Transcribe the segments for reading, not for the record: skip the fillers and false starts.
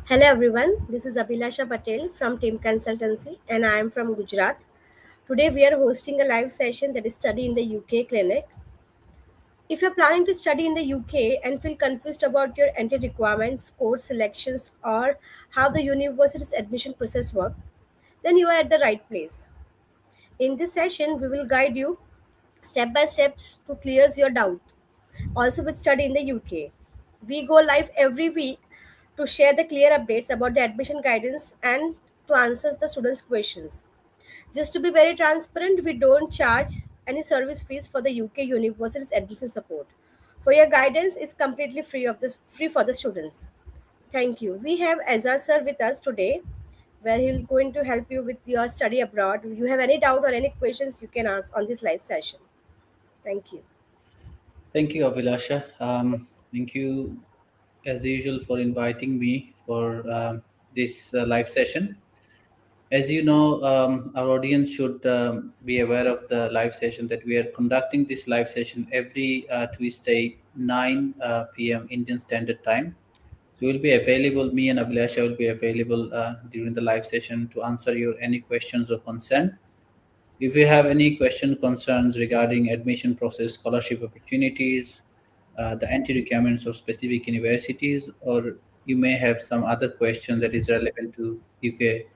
Hello everyone, this is Abhilasha Patel from Team Consultancy and I am from Gujarat. Today we are hosting a live session that is study in the UK clinic. If you're planning to study in the UK and feel confused about your entry requirements, course selections or how the university's admission process works, then you are at the right place. In this session, we will guide you step by steps to clear your doubt. Also with study in the UK. We go live every week to share the clear updates about the admission guidance and to answer the students' questions. Just to be very transparent, we don't charge any service fees for the UK university's admission support. For your guidance, it's completely free for the students. Thank you. We have Azar sir with us today, where he'll going to help you with your study abroad. If you have any doubt or any questions, you can ask on this live session. Thank you. Thank you, Abhilasha. Thank you, as usual, for inviting me for this live session. As you know, our audience should be aware of the live session that we are conducting this live session every Tuesday, 9 p.m. Indian Standard Time. So we'll be available, me and Abhilasha will be available during the live session to answer your any questions or concern. If you have any question concerns regarding admission process, scholarship opportunities, the entry requirements of specific universities, or you may have some other question that is relevant to UK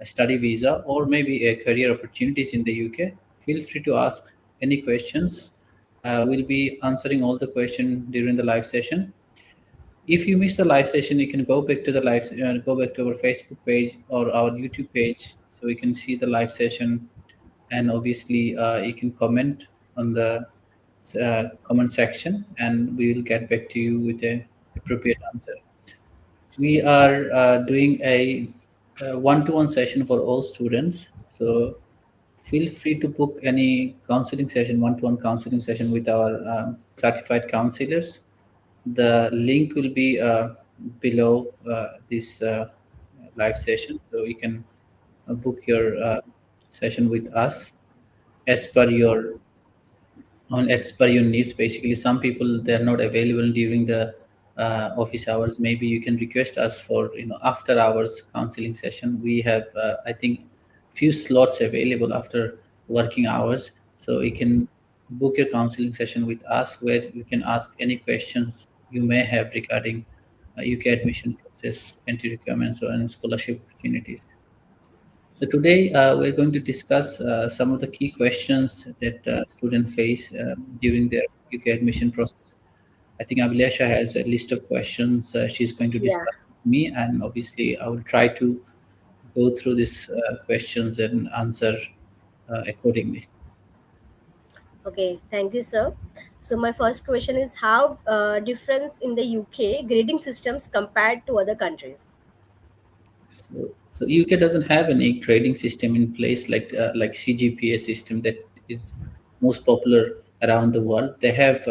study visa or maybe a career opportunities in the UK, feel free to ask any questions. We'll be answering all the questions during the live session. If you miss the live session, you can go back to the go back to our Facebook page or our YouTube page, so you can see the live session, and obviously you can comment on the comment section, and we will get back to you with a appropriate answer. We are doing a one-to-one session for all students, so feel free to book any counseling session, one-to-one counseling session with our certified counselors. The link will be below this live session, so you can book your session with us as per your as per your needs. Basically, some people they're not available during the office hours. Maybe you can request us for after hours counseling session. We have I think few slots available after working hours, so you can book your counseling session with us where you can ask any questions you may have regarding UK admission process, entry requirements, or any scholarship opportunities. So today we're going to discuss some of the key questions that students face during their UK admission process. I think Abhilasha has a list of questions she's going to Yeah. discuss with me, and obviously I will try to go through these questions and answer accordingly. Okay, thank you, sir. So my first question is how difference in the UK grading systems compared to other countries? So UK doesn't have any grading system in place like CGPA system that is most popular around the world. They have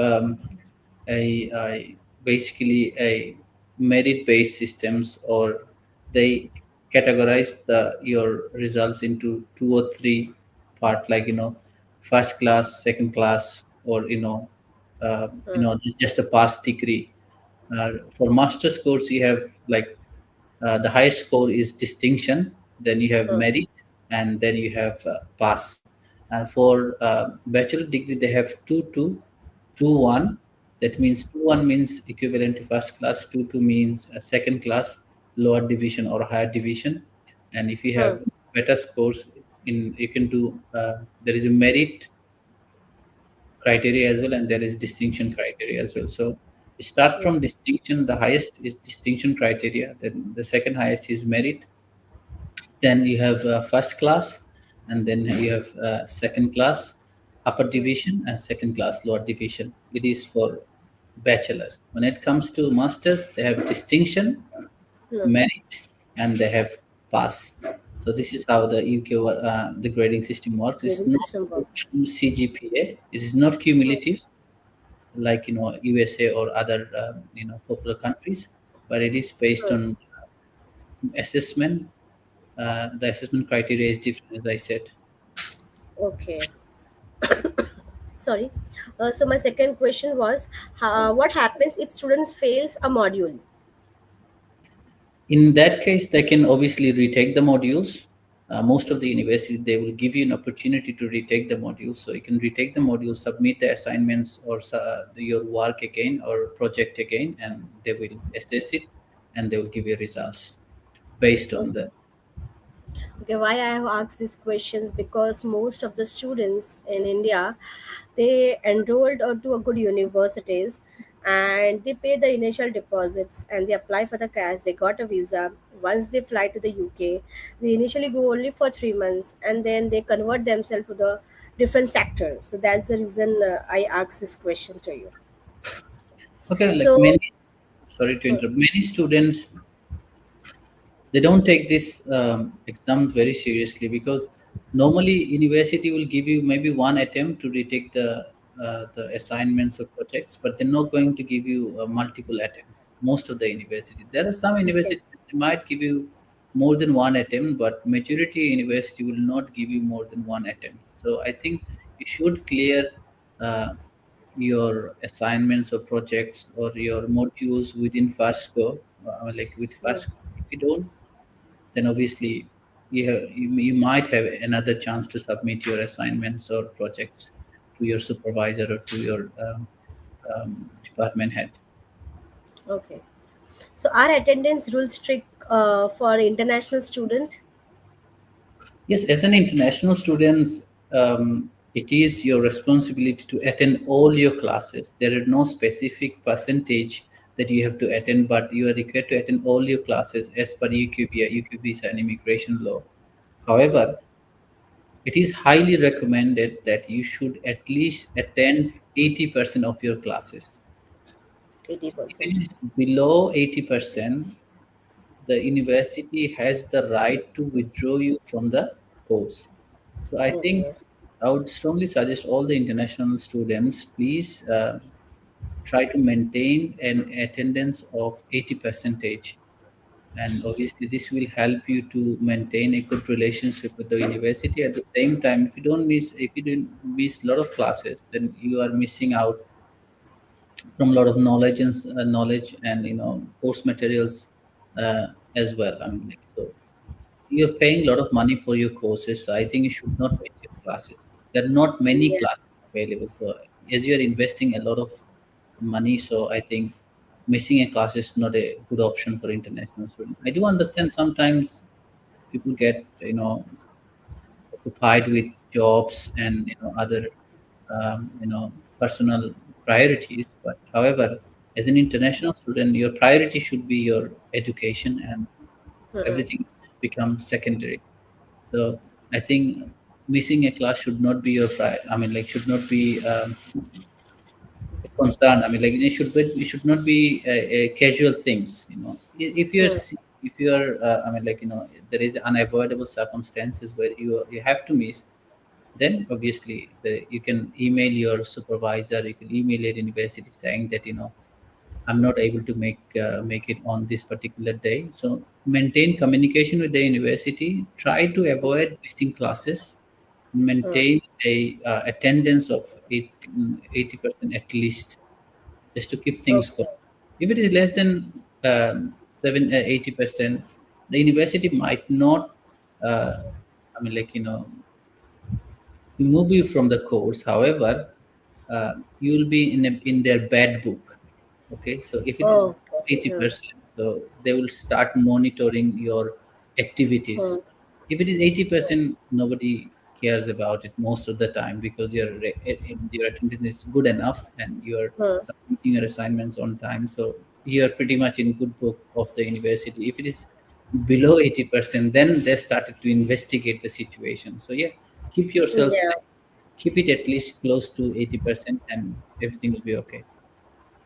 a basically a merit-based systems, or they categorize your results into two or three part, like first class, second class, or Hmm. just a pass degree. For master's course, you have like the highest score is distinction, then you have Hmm. merit, and then you have pass. And for bachelor degree, they have 2-2, 2-1. That means 2-1 means equivalent to first class, 2-2 means second class, lower division or higher division. And if you Hmm. have better scores, you can do there is a merit criteria as well, and there is distinction criteria as well. So start Hmm. from distinction. The highest is distinction criteria, then the second highest is merit, then you have first class, and then you have second class upper division, and second class lower division. It is for bachelor. When it comes to masters, they have distinction, Hmm. merit, and they have pass. So this is how the UK the grading system works. It's Grading not system works. CGPA. It is not cumulative like USA or other popular countries, but it is based Hmm. on assessment. The assessment criteria is different, as I said. Okay. Sorry. So my second question was, what happens if students fails a module? In that case, they can obviously retake the modules. Most of the universities, they will give you an opportunity to retake the modules. So you can retake the modules, submit the assignments or your work again or project again, and they will assess it and they will give you results based on Okay. that. Okay, why I have asked these questions, because most of the students in India, they enrolled to a good universities, and they pay the initial deposits and they apply for the cash. They got a visa. Once they fly to the UK, they initially go only for 3 months, and then they convert themselves to the different sector. So that's the reason I asked this question to you. Okay, like So, many, sorry to hmm, interrupt, many students, they don't take this exam very seriously because normally university will give you maybe one attempt to retake the assignments or projects, but they're not going to give you multiple attempts. Most of the university, there are some okay, universities that might give you more than one attempt, but majority university will not give you more than one attempt. So I think you should clear uh, your assignments or projects or your modules within first go, like with hmm, first go. If you don't, then obviously you might have another chance to submit your assignments or projects to your supervisor or to your department head. okay. So, are attendance rules strict for international student? Yes, as an international student, it is your responsibility to attend all your classes. There are no specific percentage that you have to attend, but you are required to attend all your classes as per UQ visa and immigration law. However, it is highly recommended that you should at least attend 80% of your classes. If 80%. it is below 80%, the university has the right to withdraw you from the course. So I think Okay. I would strongly suggest all the international students, please try to maintain an attendance of 80 percentage, and obviously this will help you to maintain a good relationship with the university. At the same time, if you don't miss a lot of classes, then you are missing out from a lot of knowledge and course materials uh, as well. I mean, like, so you're paying a lot of money for your courses, so I think you should not miss your classes. There are not many Yeah. classes available, so as you are investing a lot of money, so I think missing a class is not a good option for international students. I do understand sometimes people get occupied with jobs and other personal priorities. But however, as an international student, your priority should be your education, and Mm-mm. everything becomes secondary. So I think missing a class should not be your I mean, like, should not be a concern. I mean, like, it should not be a casual things. If you're Mm. si- if you're I mean, like, there is unavoidable circumstances where you have to miss. Then obviously you can email your supervisor. You can email your university saying that I'm not able to make it on this particular day. So maintain communication with the university. Try to avoid missing classes. Mm. Maintain a attendance of 80% at least, just to keep things going. Okay. If it is less than 80%, the university might not. Uh, I mean, like, remove you from the course. However, you will be in their bad book. Okay, so if it is Oh, okay. eighty percent, so they will start monitoring your activities. Mm. If it is 80%, nobody cares about it most of the time because your attendance is good enough and you are Mm. submitting your assignments on time. So you are pretty much in good book of the university. If it is below 80%, then they started to investigate the situation. So yeah, keep yourself Yeah. safe. Keep it at least close to 80%, and everything will be okay.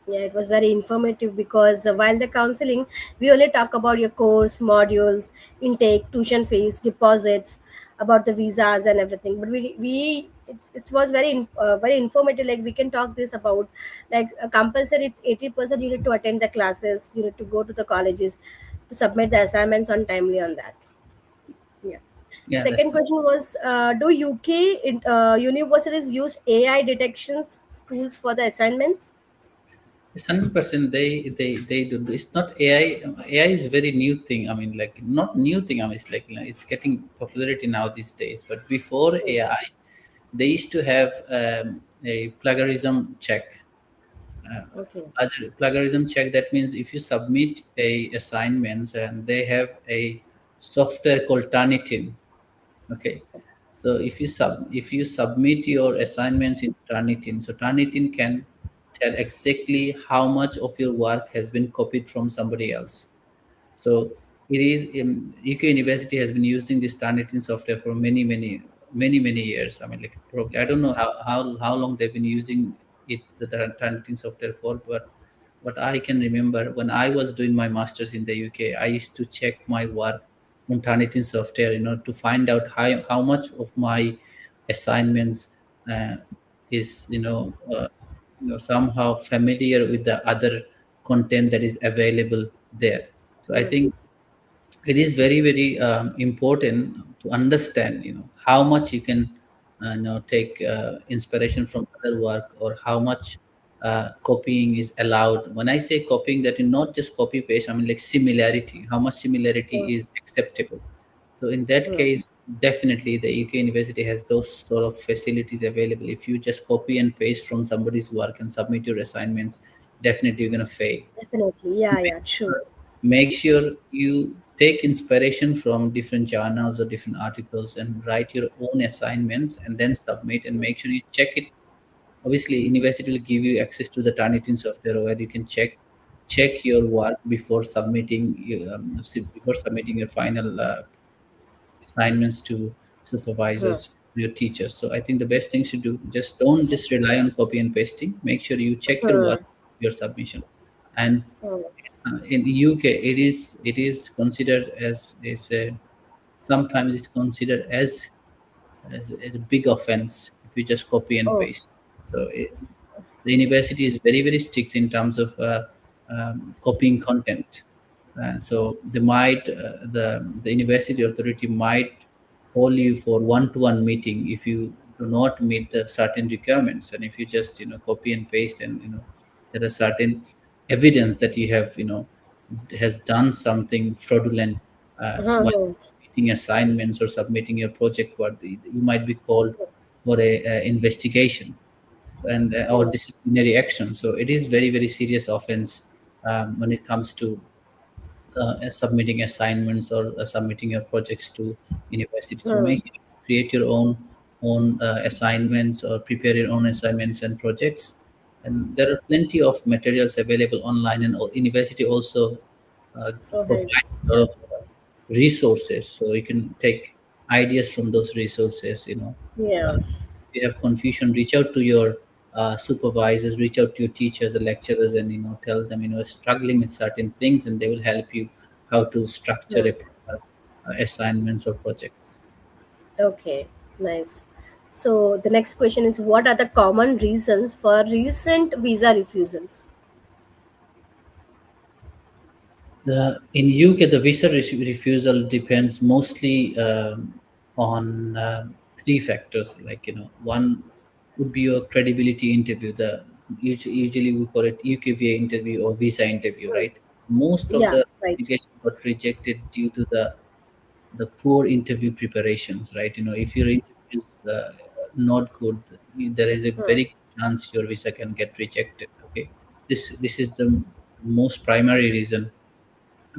Yeah, it was very informative, because while the counseling, we only talk about your course, modules, intake, tuition fees, deposits, about the visas and everything. But it was very informative. Like, we can talk this about, like, compulsory. It's 80%. You need to attend the classes. You need to go to the colleges to submit the assignments on timely on that. Yeah. Yeah, Second that's question was, do UK universities use AI detections tools for the assignments? It's 100%. They do. It's not AI. AI is a very new thing. I mean, like not new thing. I mean, it's like, it's getting popularity now these days. But before Hmm. AI, they used to have a plagiarism check. Okay. Plagiarism check. That means if you submit a assignments and they have a software called Turnitin. Okay, so if you submit your assignments in Turnitin, so Turnitin can tell exactly how much of your work has been copied from somebody else. So it is UK University has been using this Turnitin software for many years. I mean, like probably I don't know how long they've been using the Turnitin software for, but what I can remember when I was doing my masters in the UK, I used to check my work on Turnitin software, to find out how much of my assignments uh, is somehow familiar with the other content that is available there. So I Hmm. think it is very important to understand how much you can take inspiration from other work, or how much copying is allowed. When I say copying, that is not just copy paste. I mean, like similarity, how much similarity Hmm. is acceptable. So in that Hmm. case, definitely the UK University has those sort of facilities available. If you just copy and paste from somebody's work and submit your assignments, definitely you're going to fail. Definitely. Yeah, yeah, true. Make sure you take inspiration from different journals or different articles and write your own assignments and then submit, and make sure you check it. Obviously university will give you access to the Turnitin software where you can check your work before submitting your final assignments to Hmm. supervisors, your teachers. So I think the best things to do, just don't just rely on copy and pasting. Make sure you check your Hmm. work, your submission. And Hmm. in UK, it is considered as a, sometimes it's considered as a big offense if you just copy and Oh, paste. So the university is very strict in terms of copying content. So the university authority might call you for one-to-one meeting if you do not meet the certain requirements, and if you just copy and paste, and there are certain evidence that you have has done something fraudulent hmm, while hmm. submitting assignments or submitting your project work. You might be called for a investigation and or Yes. disciplinary action. So it is very serious offense when it comes to submitting assignments or submitting your projects to university. So Hmm. make sure you create your own assignments or prepare your own assignments and projects. And there are plenty of materials available online, and university also provides Provides. a lot of resources, so you can take ideas from those resources. Yeah. If you have confusion, reach out to your supervisors, reach out to your teachers, the lecturers, and tell them struggling with certain things, and they will help you how to structure Hmm. a proper assignments or projects. Okay. Nice. So the next question is, what are the common reasons for recent visa refusals? In UK, the visa refusal depends mostly on three factors. Like one would be your credibility interview. Usually we call it UKVA interview or visa interview, Hmm. right? Most of Yeah. the Right. applications got rejected due to the poor interview preparations, right? If your interview is not good, there is a Hmm. very good chance your visa can get rejected. Okay, this is the most primary reason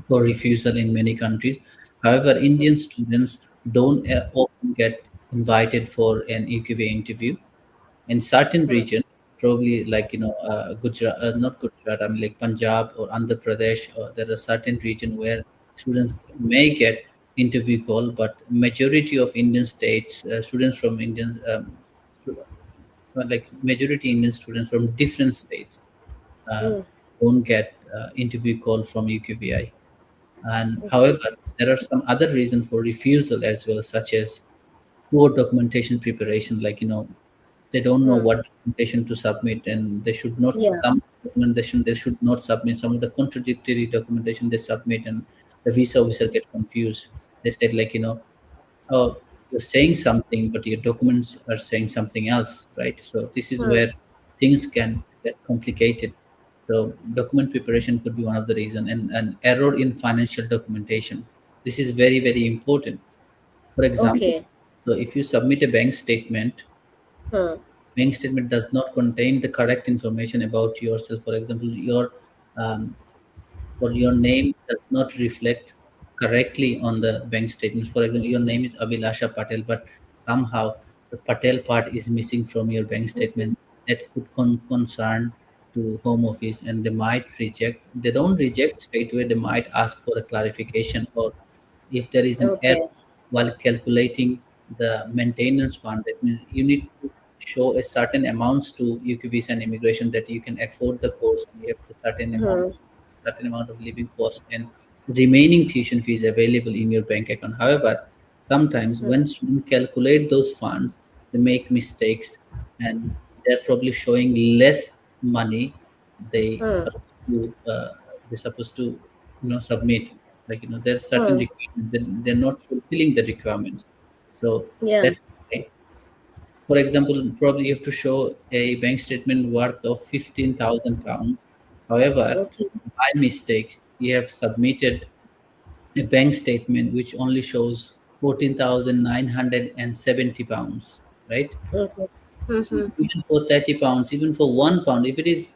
for refusal in many countries. However, Indian students don't often get invited for an UQA interview. In certain Hmm. region, probably like Gujarat, not Gujarat, I mean like Punjab or Andhra Pradesh, or there are certain region where students may get interview call, but majority of Indian states, students from Indian, like majority Indian students from different states uh, Hmm. don't get interview call from UQBI. And Okay. however, there are some other reasons for refusal as well, such as poor documentation preparation. Like they don't know Hmm. what documentation to submit, and they should not Yeah. some documentation they should not submit. Some of the contradictory documentation they submit, and the visa officer get confused. They said like oh, you're saying something, but your documents are saying something else, right? So this is Hmm. where things can get complicated. So document preparation could be one of the reason, and an error in financial documentation. This is very, very important. For example, Okay. so if you submit a Hmm. bank statement does not contain the correct information about yourself. For example, um, your name does not reflect correctly on the bank statements. For example, your name is Abhilasha Patel, but somehow the Patel part is missing from your bank Missing. statement. That could concern to Home Office, and they might reject. They don't reject straight away. They might ask for a clarification, or if there is an error Okay. while calculating the maintenance fund. That means you need to show a certain amounts to UK Visa and Immigration that you can afford the course. You have a Hmm. certain amount of living cost and remaining tuition fees available in your bank account. However, sometimes Hmm. when students calculate those funds, they make mistakes, and they're probably showing less money they Hmm. supposed to they're supposed to submit. Like there's certain Hmm. requirements, they're not fulfilling the requirements. So Yeah. that's why, for example, probably you have to show a bank statement worth of £15,000. However, Okay. by mistake, you have submitted a bank statement which only shows £14,970, right? Okay. Mm-hmm. Even for £30, even for £1, if it is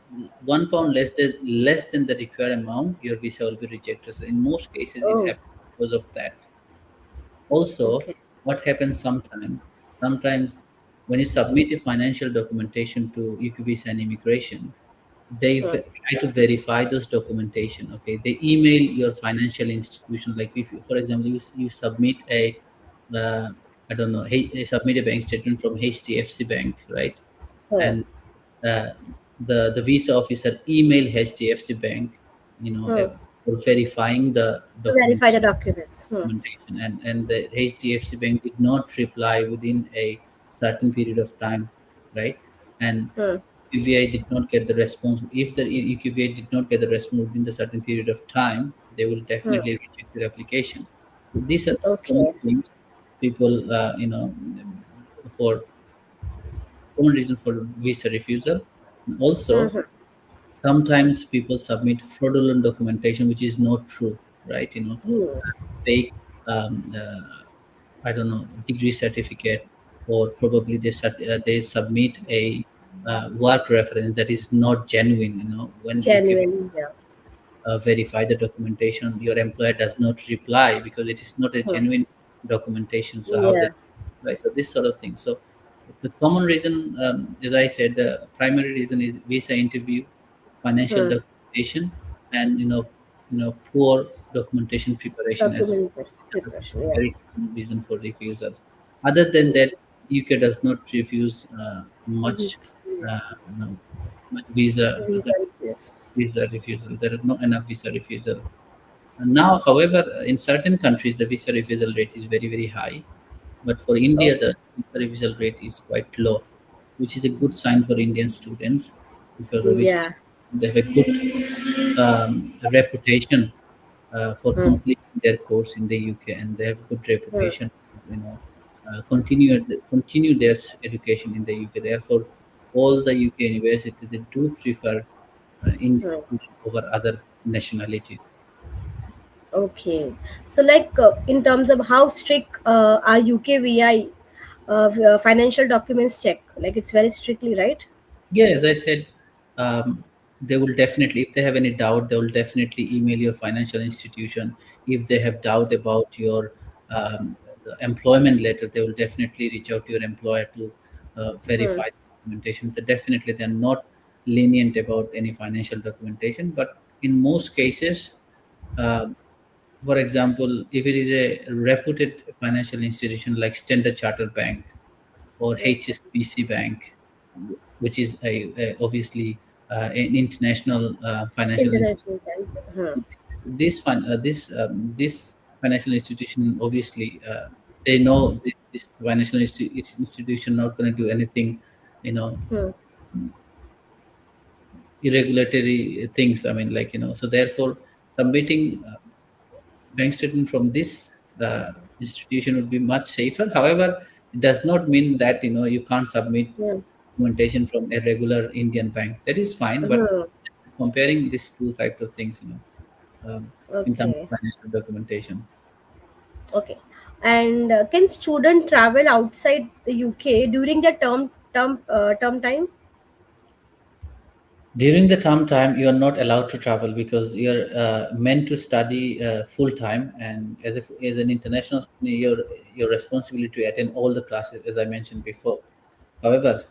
£1 less than the required amount, your visa will be rejected. So in most cases, it Oh. happens because of that. Also, Okay. what happens sometimes when you submit a financial documentation to UK Visa and Immigration, they Hmm. try to verify those documentation. Okay, they email your financial institution. Like if you, for example, you submit a I don't know, hey, submit a bank statement from HDFC Bank, right? Hmm. And uh, the visa officer email HDFC Bank, Hmm. for verifying the To verify the documents. Hmm. documentation, and the HDFC Bank did not reply within a certain period of time, right? And Hmm. UVI did not get the response. If the UVI did not get the response within the certain period of time, they will Hmm. definitely reject your application. So these are common Okay. things people, for common reason for visa refusal. Also, Mm-hmm. sometimes people submit fraudulent documentation, which is not true, right? Hmm. Fake, I don't know, degree certificate, or probably they submit a work reference that is not genuine. When you can Genuine. Yeah. verify the documentation, your employer does not reply because it is not a Hmm. genuine documentation. So how they Yeah. reply? So this sort of thing. So the common reason, as I said, the primary reason is visa interview, financial Hmm. documentation, and poor documentation preparation as well. Document These are the preparation. Yeah. very common reason for refusal. Other than that, UK does not refuse Mhm. much uh, you know, much visa Visa. Yes. visa refusal. There is no enough visa refusal. And now, however, in certain countries, the visa refusal rate is very, very high. But for India, Okay. the visa refusal rate is quite low, which is a good sign for Indian students because obviously Yeah. they have a good reputation for Hmm. completing their course in the UK, and they have a good Hmm. reputation, you know, continue their education in the UK. Therefore, all the UK universities they do prefer Indian Hmm. students over other nationalities. Okay. So, like, in terms of how strict are UKVI financial documents check? Like, it's very strictly, right? Yeah, as I said, they will definitely, if they have any doubt, they will definitely email your financial institution. If they have doubt about your the employment letter, they will definitely reach out to your employer to Hmm. verify the documentation. They definitely, they're not lenient about any financial documentation, but in most cases, uh, for example, if it is a reputed financial institution like Standard Chartered Bank or Okay. HSBC Bank, which is obviously an international financial institution. International bank. Hmm. This financial institution obviously they know this financial institution not going to do anything, you know, Hmm. irregulatory things. I mean, like so therefore submitting bank statement from this institution would be much safer. However, it does not mean that you can't submit Hmm. documentation from a regular Indian bank. That is fine, but Hmm. comparing these two types of things, in terms Okay. of financial documentation. Okay. And can student travel outside the UK during the term time? During the term time, you are not allowed to travel because you are meant to study full time, and as an international student, your responsibility to attend all the classes, as I mentioned before. However,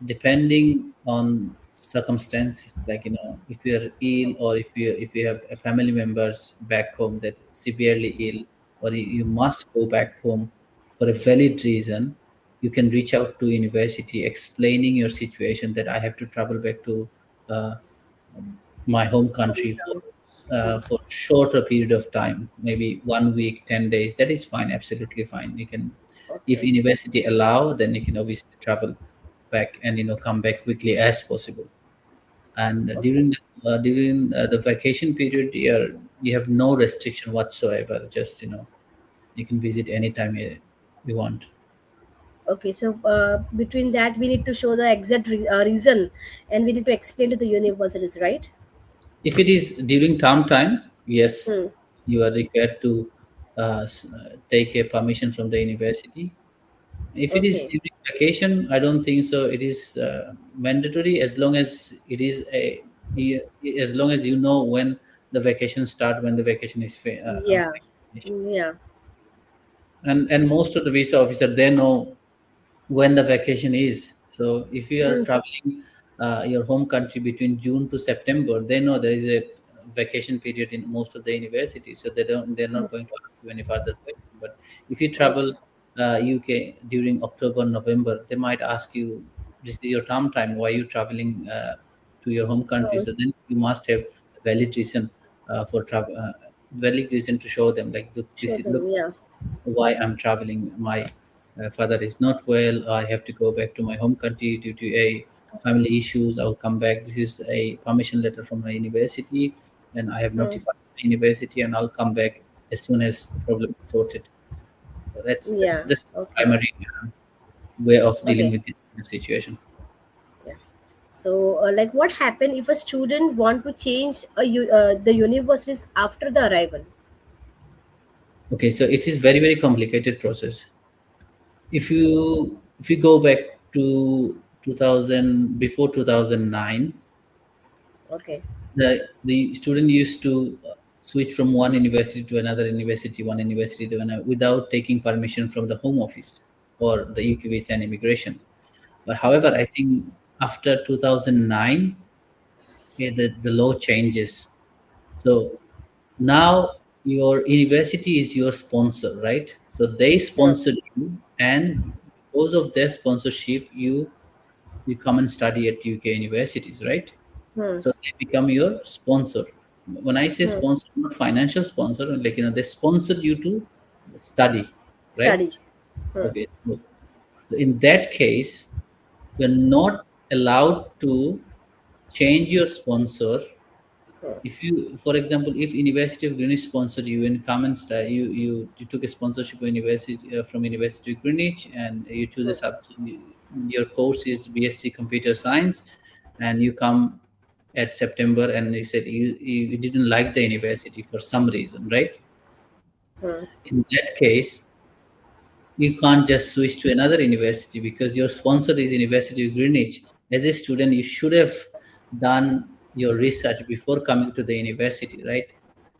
depending on circumstances, like if you are ill, or if you have family members back home that severely ill, or you must go back home for a valid reason, you can reach out to university explaining your situation, that I have to travel back to uh, my home country for shorter period of time, maybe 1 week, 10 days. That is fine, absolutely fine. You can, if Okay. university allow, then you can obviously travel back and come back quickly as possible. And Okay. during the vacation period, you have no restriction whatsoever. Just you can visit anytime you want. Okay. So between that, we need to show the exact reason, and we need to explain to the universities, right? If it is during term time, yes, Hmm. you are required to take a permission from the university. If it is Okay. during vacation, I don't think so. It is mandatory, as long as it is as long as you know when the vacation start, when the vacation is Yeah. finished. Yeah. And most of the visa officer, they know when the vacation is. So if you are Hmm. traveling your home country between June to September, they know there is a vacation period in most of the universities, so they're Hmm. not going to ask you any further question. But if you travel Okay. UK during October, November, they might ask you, this is your term time, why are you traveling to your home country? Hmm. So then you must have a valid reason for travel, valid reason to show them, like, look, Show this is, them. look Yeah. why I'm traveling. My father is not well. I have to go back to my home country due to a family issues. I'll come back. This is a permission letter from my university, and I have Hmm. notified the university, and I'll come back as soon as the problem is sorted. So that's Yeah. the Okay. primary way of dealing Okay. with this kind of situation. Yeah. So, like, what happened if a student want to change the universities after the arrival? Okay, so it is very very complicated process. If you go back to 2000, before 2009, Okay. the student used to switch from one university to another university, one university to another, without taking permission from the home office or the UK visa and immigration. But however, I think after 2009, the law changes. So now your university is your sponsor, right? So they Hmm. sponsored you, and because of their sponsorship, you come and study at UK universities, right? Hmm. So they become your sponsor. When I say Hmm. sponsor, not financial sponsor, like they sponsor you to study, right? Study. Hmm. Okay. So in that case, you're not allowed to change your sponsor. If you, for example, if University of Greenwich sponsored you and come and study, you took a sponsorship from University of Greenwich, and you choose a Hmm. subject. Your course is BSc Computer Science, and you come at September, and you said you didn't like the university for some reason, right? Hmm. In that case, you can't just switch to another university because your sponsor is University of Greenwich. As a student, you should have done your research before coming to the university, right?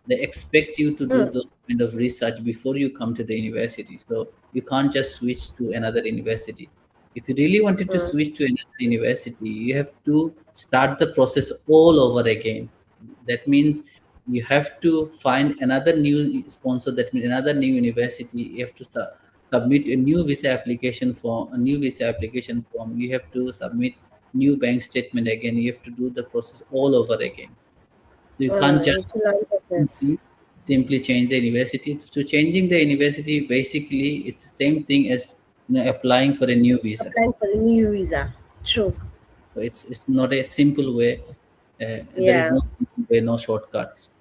They expect you to do Hmm. those kind of research before you come to the university. So you can't just switch to another university. If you really wanted to Hmm. switch to another university, you have to start the process all over again. That means you have to find another new sponsor. That means another new university. You have to submit a new visa application form. A new visa application form. You have to submit new bank statement again. You have to do the process all over again. So you can't It's just a long process. simply change the university. So changing the university, basically it's the same thing as applying for a new visa. Applying for a new visa. True. So it's not a simple way. There is Yeah. no simple way, no shortcuts.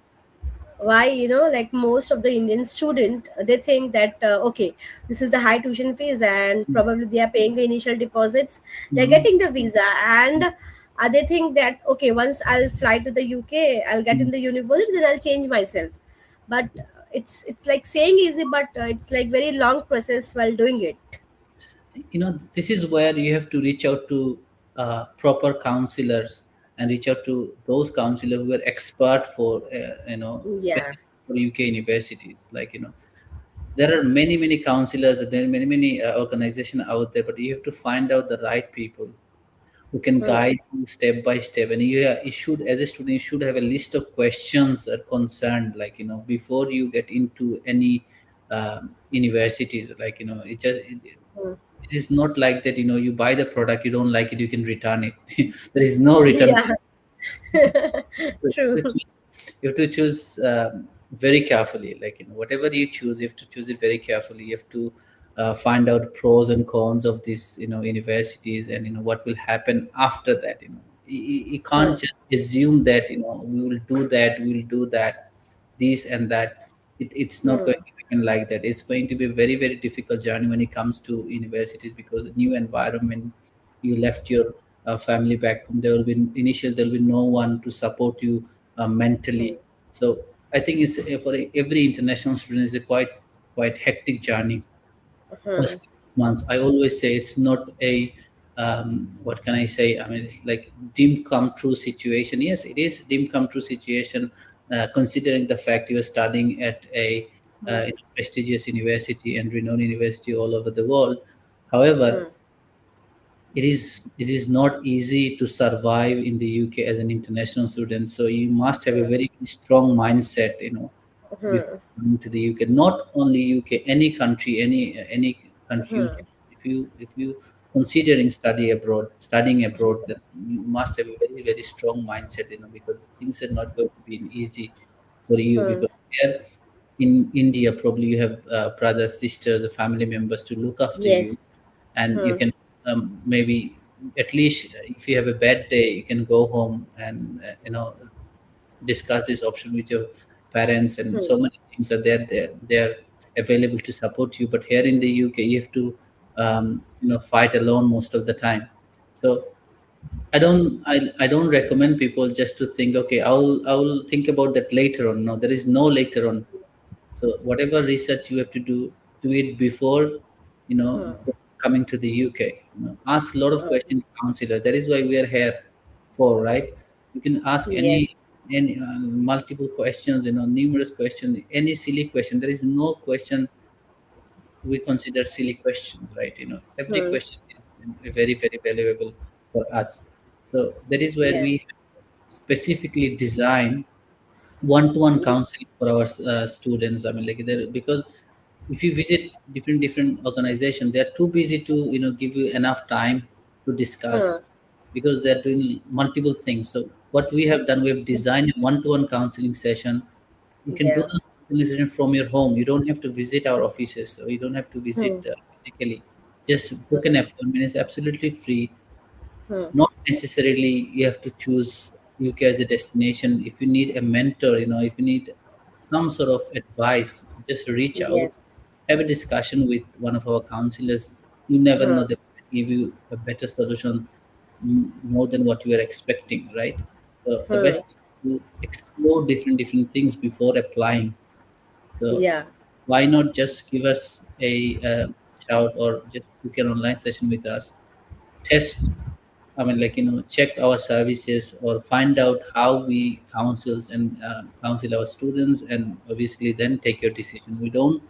Why, like most of the Indian student, they think that okay, this is the high tuition fees, and probably they are paying the initial deposits, they're Mhm. getting the visa, and They think that okay, once I'll fly to the UK, I'll get in the university, then I'll change myself. But it's like saying easy, but it's like very long process while doing it. This is where you have to reach out to proper counselors and reach out to those counselors who are expert for Yeah. especially for UK universities. There are many counselors, there are many organizations out there, but you have to find out the right people who can Hmm. guide you step by step. And you should, as a student, you should have a list of questions or concerned, before you get into any universities. Hmm. It is not like that. You buy the product, you don't like it, you can return it. There is no return. Yeah. True. You have to choose very carefully. Whatever you choose, you have to choose it very carefully. You have to find out pros and cons of these universities, and what will happen after that. You Hmm. can't just assume that we will do that, we will do that, this and that. It's not Hmm. going to happen like that. It's going to be a very difficult journey when it comes to universities, because a new environment, you left your family back home. There will be no one to support you Hmm. mentally. So I think it's for every international student is a quite hectic journey. Hmm. First months, I always say it's not a what can I say? I mean, it's like dream come true situation. Yes, it is dream come true situation, considering the fact you are studying at a Hmm. prestigious university and renowned university all over the world. However, Hmm. it is not easy to survive in the UK as an international student. So you must have a very strong mindset, before Hmm. coming to the UK. Not only UK, any country, any country you Hmm. choose. If you considering studying abroad, then you must have a very strong mindset, because things are not going to be easy for you, Hmm. because here in India, probably you have brothers, sisters, or family members to look after you, Yes. and you Hmm. can maybe, at least if you have a bad day, you can go home and discuss this option with your parents, and Hmm. so many things are there. They're available to support you. But here in the UK, you have to fight alone most of the time. So I don't recommend people just to think, okay, I will think about that later on. No, there is no later on. So whatever research you have to do it before, Hmm. coming to the UK. Ask a lot of Hmm. questions to counselors. That is why we are here for, right? You can ask Yes. any multiple questions, numerous questions, any silly question. There is no question we consider silly questions, right? Every Hmm. question is very valuable for us. So that is where Yeah. we specifically design one-to-one Yes. counseling for our students. I mean, like, there, because if you visit different organizations, they're too busy to give you enough time to Hmm. discuss, because they're doing multiple things. So what we have done, we have designed a one-to-one counseling session. You can do Yeah. the counseling session from your home. You don't have to visit our offices, or you don't have to visit Hmm. physically. Just book an appointment. It's absolutely free. Hmm. Not necessarily you have to choose UK as a destination. If you need a mentor, if you need some sort of advice, just reach out, Yes. have a discussion with one of our counselors. You never Hmm. know, they might give you a better solution, more than what you are expecting, right? So the Hmm. best thing is to explore different things before applying. So Yeah. why not just give us a shout, or just book an online session with us, test, I mean, like, check our services, or find out how we counsels and counsel our students, and obviously then take your decision. We don't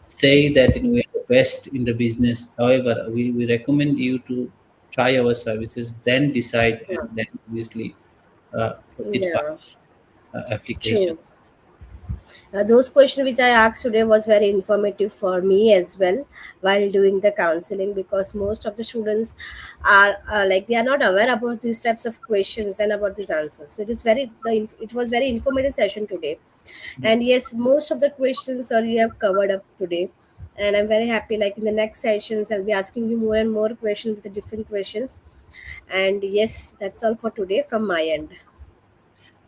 say that we are the best in the business. However, we recommend you to try our services, then decide, and Hmm. then obviously proceed for Yeah. application. True. Those questions which I asked today was very informative for me as well while doing the counseling, because most of the students are like they are not aware about these types of questions and about these answers. So it was very informative session today. And yes, most of the questions are you have covered up today. And I'm very happy. Like in the next sessions, I'll be asking you more and more questions with the different questions. And yes, that's all for today from my end.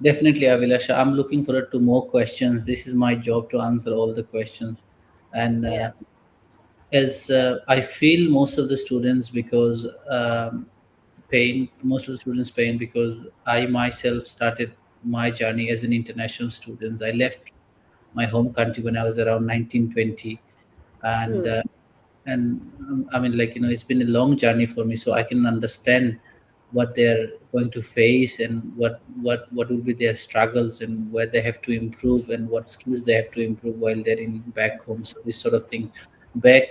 Definitely, Avilasha. I'm looking forward to more questions. This is my job to answer all the questions, and Yeah. as I feel most of the students, because pain, most of the students pain, because I myself started my journey as an international student. I left my home country when I was around 1920, and Hmm. I mean, like, it's been a long journey for me, so I can understand what they're going to face, and what will be their struggles, and where they have to improve, and what skills they have to improve while they're in back home. So these sort of things back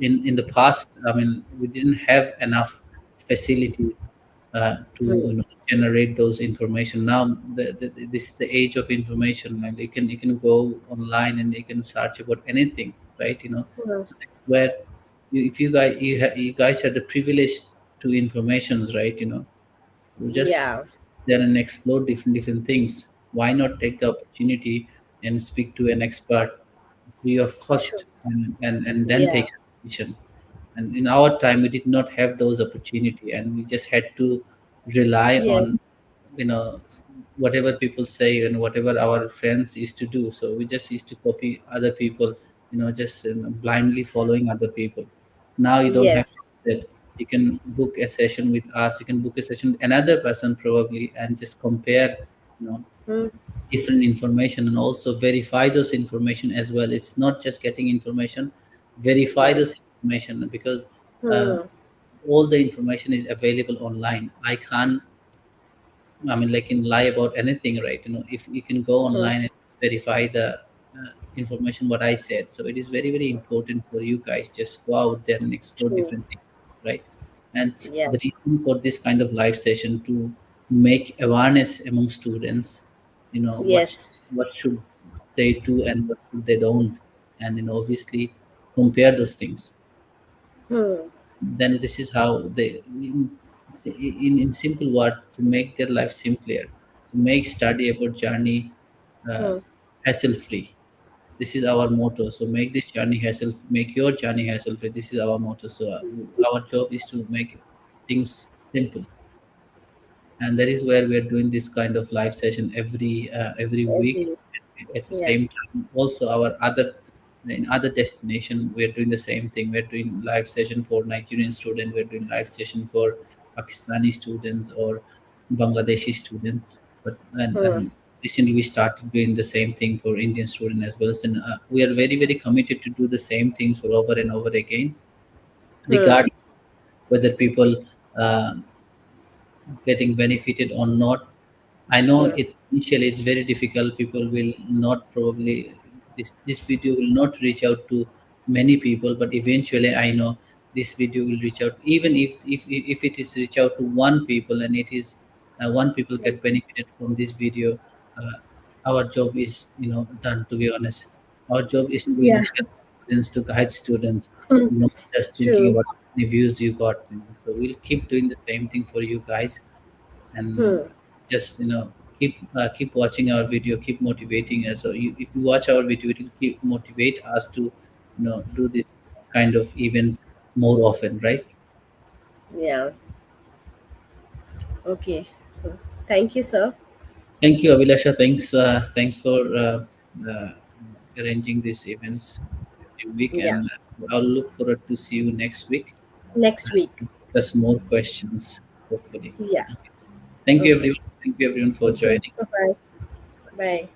in the past, I mean, we didn't have enough facilities to Hmm. generate those information. Now this is the age of information, and you can go online and you can search about anything, right? Hmm. Where if you guys have the privilege to informations, right? So just Yeah. there and explore different things. Why not take the opportunity and speak to an expert free of True. cost, and then Yeah. take a decision? And in our time, we did not have those opportunity, and we just had to rely Yes. on whatever people say and whatever our friends used to do. So we just used to copy other people, just blindly following other people. Now you don't have Yes. that. You can book a session with us, you can book a session with another person probably, and just compare you know Hmm. different information, and also verify those information as well. It's not just getting information, verify Yeah. those information, because uh, Hmm. all the information is available online. I can't, I mean, like, can lie about anything, right? If you can go Hmm. online and verify the information what I said. So it is very very important for you guys, just go out there and explore True. different things, right? And Yeah. the reason for this kind of live session to make awareness among students, Yes. what should they do and what should they don't, and obviously compare those things. Hmm. Then this is how they, in simple word, to make their life simpler, to make study about journey uh, Hmm. hassle free. This is our motto. So make your journey hassle free. This is our motto. So our job is to make things simple, and that is where we are doing this kind of live session every week. Agree. At the Yeah. same time, also our other in other destination, we're doing the same thing. We're doing live session for Nigerian student, we're doing live session for Pakistani students or Bangladeshi students. But Hmm. and recently we started doing the same thing for Indian student as well. So we are very very committed to do the same thing for over and over again, Hmm. regardless whether people uh, getting benefited or not. I know Hmm. it initially it's very difficult. People will not probably, this video will not reach out to many people, but eventually I know this video will reach out. Even if it is reach out to one people, and it is one people get benefited from this video, uh, our job is done. To be honest, our job is to Yeah. help students, to guide students, Hmm. not just thinking True. about how many views you got. So we'll keep doing the same thing for you guys, and Hmm. just keep watching our video, keep motivating us. So if you watch our video, it will keep motivate us to do this kind of events more often, right? Yeah. Okay. So, thank you, sir. Thank you, Abhilasha. Thanks for uh, arranging these events every week, Yeah. and I'll look forward to see you next week Next week. and discuss more questions, hopefully. Yeah. Thank you, Okay. everyone. Thank you, everyone, for Thank you. joining. Bye bye. Bye.